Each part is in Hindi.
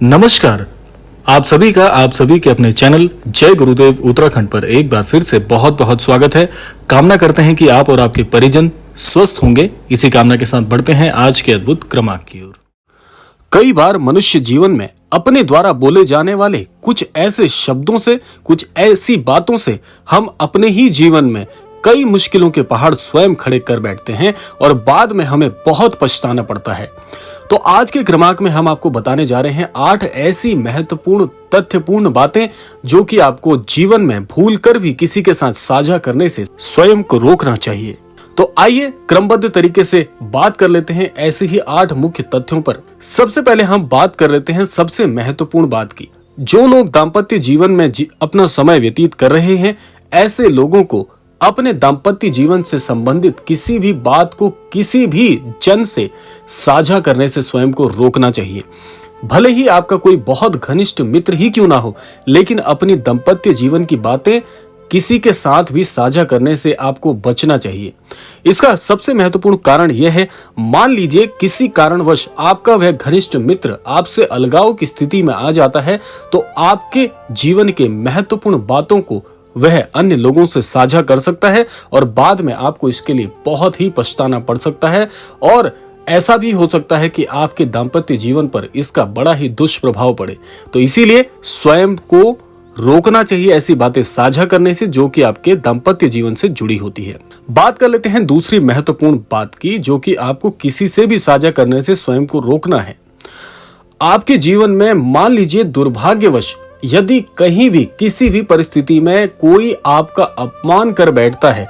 नमस्कार। आप सभी के अपने चैनल जय गुरुदेव उत्तराखंड पर एक बार फिर से बहुत बहुत स्वागत है। कामना करते हैं कि आप और आपके परिजन स्वस्थ होंगे। इसी कामना के साथ बढ़ते हैं आज के अद्भुत क्रमांक की ओर। कई बार मनुष्य जीवन में अपने द्वारा बोले जाने वाले कुछ ऐसे शब्दों से, कुछ ऐसी बातों से हम अपने ही जीवन में कई मुश्किलों के पहाड़ स्वयं खड़े कर बैठते हैं और बाद में हमें बहुत पछताना पड़ता है। तो आज के क्रमांक में हम आपको बताने जा रहे हैं 8 ऐसी महत्वपूर्ण तथ्यपूर्ण बातें जो कि आपको जीवन में भूलकर भी किसी के साथ साझा करने से स्वयं को रोकना चाहिए। तो आइए क्रमबद्ध तरीके से बात कर लेते हैं ऐसे ही 8 मुख्य तथ्यों पर। सबसे पहले हम बात कर लेते हैं सबसे महत्वपूर्ण बात की। जो लोग दाम्पत्य जीवन में अपना समय व्यतीत कर रहे हैं, ऐसे लोगों को अपने दाम्पत्य जीवन से संबंधित किसी भी बात को किसी भी जन से साझा करने से स्वयं को रोकना चाहिए। भले ही आपका कोई बहुत घनिष्ठ मित्र ही क्यों ना हो, लेकिन अपनी दाम्पत्य जीवन की बातें किसी के साथ भी साझा करने से आपको बचना चाहिए। इसका सबसे महत्वपूर्ण कारण यह है, मान लीजिए किसी कारणवश आपका वह घनिष्ठ मित्र आपसे अलगाव की स्थिति में आ जाता है, तो आपके जीवन के महत्वपूर्ण बातों को वह अन्य लोगों से साझा कर सकता है और बाद में आपको इसके लिए बहुत ही पछताना पड़ सकता है और ऐसा भी हो सकता है कि आपके दाम्पत्य जीवन पर इसका बड़ा ही दुष्प्रभाव पड़े। तो इसीलिए स्वयं को रोकना चाहिए ऐसी बातें साझा करने से जो कि आपके दाम्पत्य जीवन से जुड़ी होती है। बात कर लेते हैं दूसरी महत्वपूर्ण बात की, जो कि आपको किसी से भी साझा करने से स्वयं को रोकना है। आपके जीवन में मान लीजिए दुर्भाग्यवश यदि कहीं भी किसी भी परिस्थिति में कोई आपका अपमान कर बैठता है,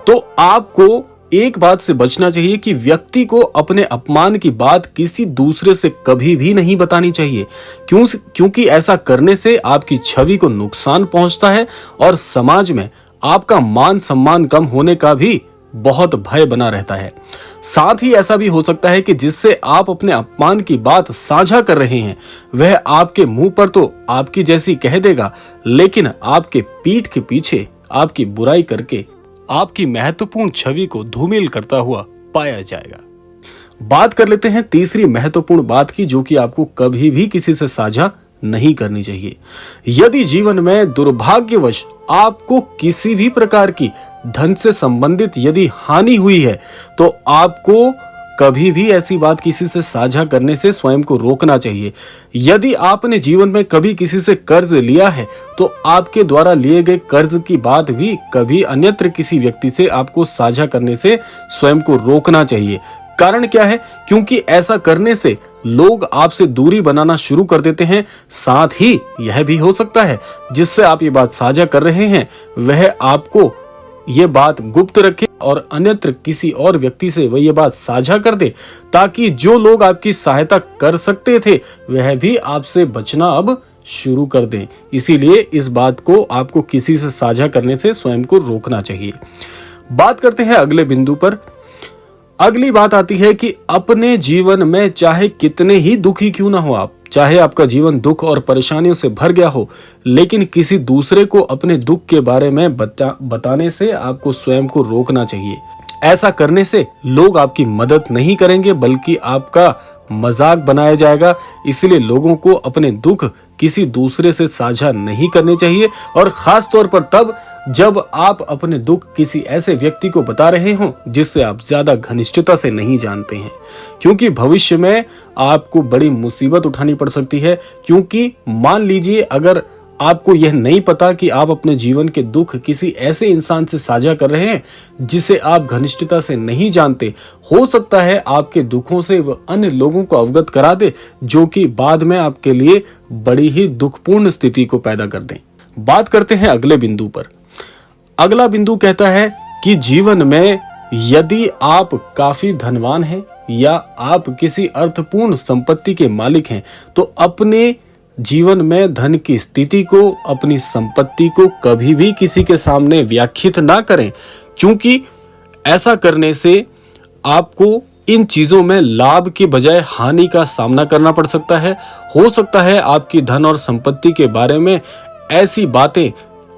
तो आपको एक बात से बचना चाहिए कि व्यक्ति को अपने अपमान की बात किसी दूसरे से कभी भी नहीं बतानी चाहिए। क्योंकि ऐसा करने से आपकी छवि को नुकसान पहुंचता है और समाज में आपका मान सम्मान कम होने का भी बहुत भय बना रहता है। साथ ही ऐसा भी हो सकता है कि जिससे आप अपने अपमान की बात साझा कर रहे हैं, वह आपके मुंह पर तो आपकी जैसी कह देगा, लेकिन आपके पीठ के पीछे आपकी बुराई करके आपकी महत्वपूर्ण छवि को धूमिल करता हुआ पाया जाएगा। बात कर लेते हैं तीसरी महत्वपूर्ण बात की, जो कि आपको कभी भी किसी से साझा नहीं करनी चाहिए। यदि जीवन में दुर्भाग्यवश आपको किसी भी प्रकार की धन से संबंधित यदि हानि हुई है, तो आपको कभी भी ऐसी बात किसी से साझा करने से स्वयं को रोकना चाहिए। यदि आपने जीवन में कभी किसी से कर्ज लिया है, तो आपके द्वारा लिए गए कर्ज की बात भी कभी अन्यत्र किसी व्यक्ति से आपको साझा करने से स्वयं को रोकना चाहिए। कारण क्या है? क्योंकि ऐसा करने से लोग आपसे दूरी बनाना शुरू कर देते हैं। साथ ही यह भी हो सकता है जिससे आप ये बात साझा कर रहे हैं, वह आपको ये बात गुप्त रखे और अन्यत्र किसी और व्यक्ति से वह ये बात साझा कर दे, ताकि जो लोग आपकी सहायता कर सकते थे वह भी आपसे बचना अब शुरू कर दें। इसीलिए इस बात को आपको किसी से साझा करने से स्वयं को रोकना चाहिए। बात करते हैं अगले बिंदु पर। अगली बात आती है कि अपने जीवन में चाहे कितने ही दुखी क्यों ना हो आप, चाहे आपका जीवन दुख और परेशानियों से भर गया हो, लेकिन किसी दूसरे को अपने दुख के बारे में बताने से आपको स्वयं को रोकना चाहिए। ऐसा करने से लोग आपकी मदद नहीं करेंगे, बल्कि आपका मजाक बनाया जाएगा। इसलिए लोगों को अपने दुख किसी दूसरे से साझा नहीं करने चाहिए, और खास तौर पर तब जब आप अपने दुख किसी ऐसे व्यक्ति को बता रहे हों जिससे आप ज्यादा घनिष्ठता से नहीं जानते हैं, क्योंकि भविष्य में आपको बड़ी मुसीबत उठानी पड़ सकती है। क्योंकि मान लीजिए अगर आपको यह नहीं पता कि आप अपने जीवन के दुख किसी ऐसे इंसान से साझा कर रहे हैं जिसे आप घनिष्ठता से नहीं जानते, हो सकता है आपके दुखों से वह अन्य लोगों को अवगत करा दे, जो कि बाद में आपके लिए बड़ी ही दुखपूर्ण स्थिति को पैदा कर दें। बात करते हैं अगले बिंदु पर। अगला बिंदु कहता है कि जीवन में यदि आप काफी धनवान हैं या आप किसी अर्थपूर्ण संपत्ति के मालिक हैं, तो अपने जीवन में धन की स्थिति को, अपनी संपत्ति को कभी भी किसी के सामने व्याख्यात ना करें, क्योंकि ऐसा करने से आपको इन चीजों में लाभ के बजाय हानि का सामना करना पड़ सकता है। हो सकता है आपकी धन और संपत्ति के बारे में ऐसी बातें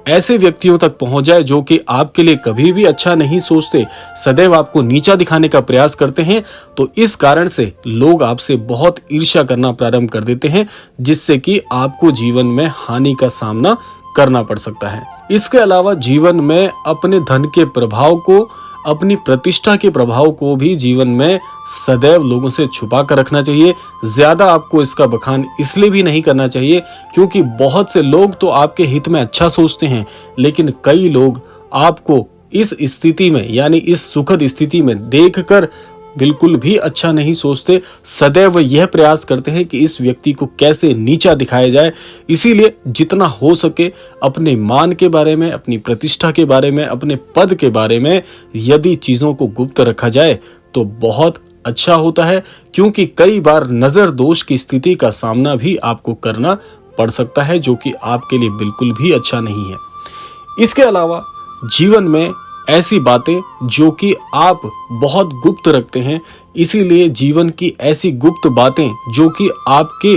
ऐसे व्यक्तियों तक पहुंच जाए जो कि आपके लिए कभी भी अच्छा नहीं सोचते, सदैव आपको नीचा दिखाने का प्रयास करते हैं, तो इस कारण से लोग आपसे बहुत ईर्ष्या करना प्रारंभ कर देते हैं, जिससे कि आपको जीवन में हानि का सामना करना पड़ सकता है। इसके अलावा जीवन में अपने धन के प्रभाव को, अपनी प्रतिष्ठा के प्रभाव को भी जीवन में सदैव लोगों से छुपा कर रखना चाहिए। ज्यादा आपको इसका बखान इसलिए भी नहीं करना चाहिए क्योंकि बहुत से लोग तो आपके हित में अच्छा सोचते हैं, लेकिन कई लोग आपको इस स्थिति में, यानी इस सुखद स्थिति में देखकर बिल्कुल भी अच्छा नहीं सोचते। सदैव यह प्रयास करते हैं कि इस व्यक्ति को कैसे नीचा दिखाया जाए। इसीलिए जितना हो सके अपने मान के बारे में, अपनी प्रतिष्ठा के बारे में, अपने पद के बारे में यदि चीजों को गुप्त रखा जाए तो बहुत अच्छा होता है, क्योंकि कई बार नजर दोष की स्थिति का सामना भी आपको करना पड़ सकता है, जो कि आपके लिए बिल्कुल भी अच्छा नहीं है। इसके अलावा जीवन में ऐसी बातें जो कि आप बहुत गुप्त रखते हैं, इसीलिए जीवन की ऐसी गुप्त बातें जो कि आपके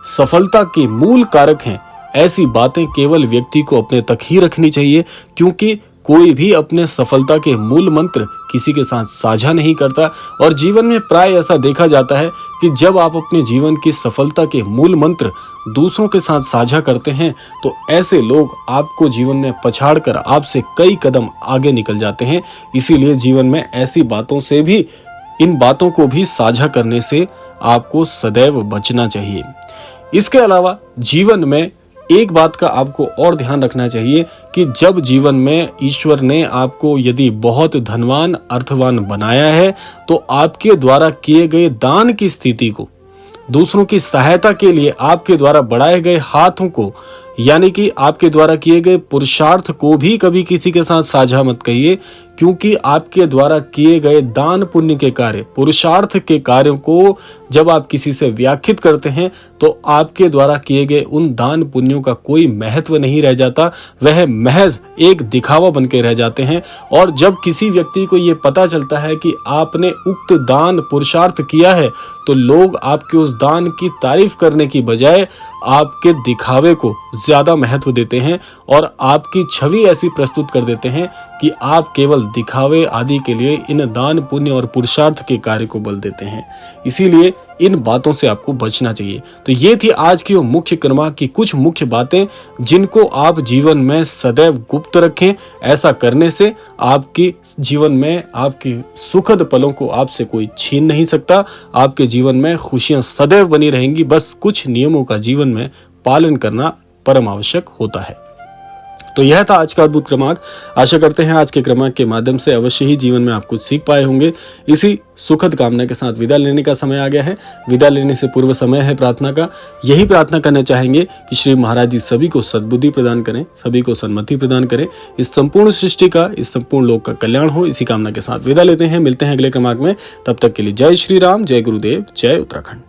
सफलता के मूल कारक हैं, ऐसी बातें केवल व्यक्ति को अपने तक ही रखनी चाहिए, क्योंकि कोई भी अपने सफलता के मूल मंत्र किसी के साथ साझा नहीं करता। और जीवन में प्राय ऐसा देखा जाता है कि जब आप अपने जीवन की सफलता के मूल मंत्र दूसरों के साथ साझा करते हैं तो ऐसे लोग आपको जीवन में पछाड़कर आपसे कई कदम आगे निकल जाते हैं। इसीलिए जीवन में ऐसी बातों से भी, इन बातों को भी साझा करने से आपको सदैव बचना चाहिए। इसके अलावा जीवन में एक बात का आपको और ध्यान रखना चाहिए कि जब जीवन में ईश्वर ने आपको यदि बहुत धनवान, अर्थवान बनाया है, तो आपके द्वारा किए गए दान की स्थिति को, दूसरों की सहायता के लिए आपके द्वारा बढ़ाए गए हाथों को, यानी कि आपके द्वारा किए गए पुरुषार्थ को भी कभी किसी के साथ साझा मत कहिए, क्योंकि आपके द्वारा किए गए दान पुण्य के कार्य, पुरुषार्थ के कार्यों को जब आप किसी से व्याख्यात करते हैं तो आपके द्वारा किए गए उन दान पुण्यों का कोई महत्व नहीं रह जाता, वह महज एक दिखावा बन के रह जाते हैं। और जब किसी व्यक्ति को ये पता चलता है कि आपने उक्त दान पुरुषार्थ किया है, तो लोग आपके उस दान की तारीफ करने की बजाय आपके दिखावे को ज्यादा महत्व देते हैं और आपकी छवि ऐसी प्रस्तुत कर देते हैं कि आप केवल दिखावे आदि के लिए इन दान पुण्य और पुरुषार्थ के कार्य को बल देते हैं। इसीलिए इन बातों से आपको बचना चाहिए। तो ये थी आज की वो मुख्य कर्मा की कुछ मुख्य बातें जिनको आप जीवन में सदैव गुप्त रखें। ऐसा करने से आपके जीवन में आपकी सुखद पलों को आपसे कोई छीन नहीं सकता। आपके जीवन में खुशियां सदैव बनी रहेंगी। बस कुछ नियमों का जीवन में पालन करना परम आवश्यक होता है। तो यह था आज का अद्भुत क्रमांक। आशा करते हैं आज के क्रमांक के माध्यम से अवश्य ही जीवन में आप कुछ सीख पाए होंगे। इसी सुखद कामना के साथ विदा लेने का समय आ गया है। विदा लेने से पूर्व समय है प्रार्थना का। यही प्रार्थना करना चाहेंगे कि श्री महाराज जी सभी को सद्बुद्धि प्रदान करें, सभी को सन्मति प्रदान करें, इस संपूर्ण सृष्टि का, इस संपूर्ण लोक का कल्याण हो। इसी कामना के साथ विदा लेते हैं। मिलते हैं अगले क्रमांक में। तब तक के लिए जय श्री राम, जय गुरुदेव, जय उत्तराखंड।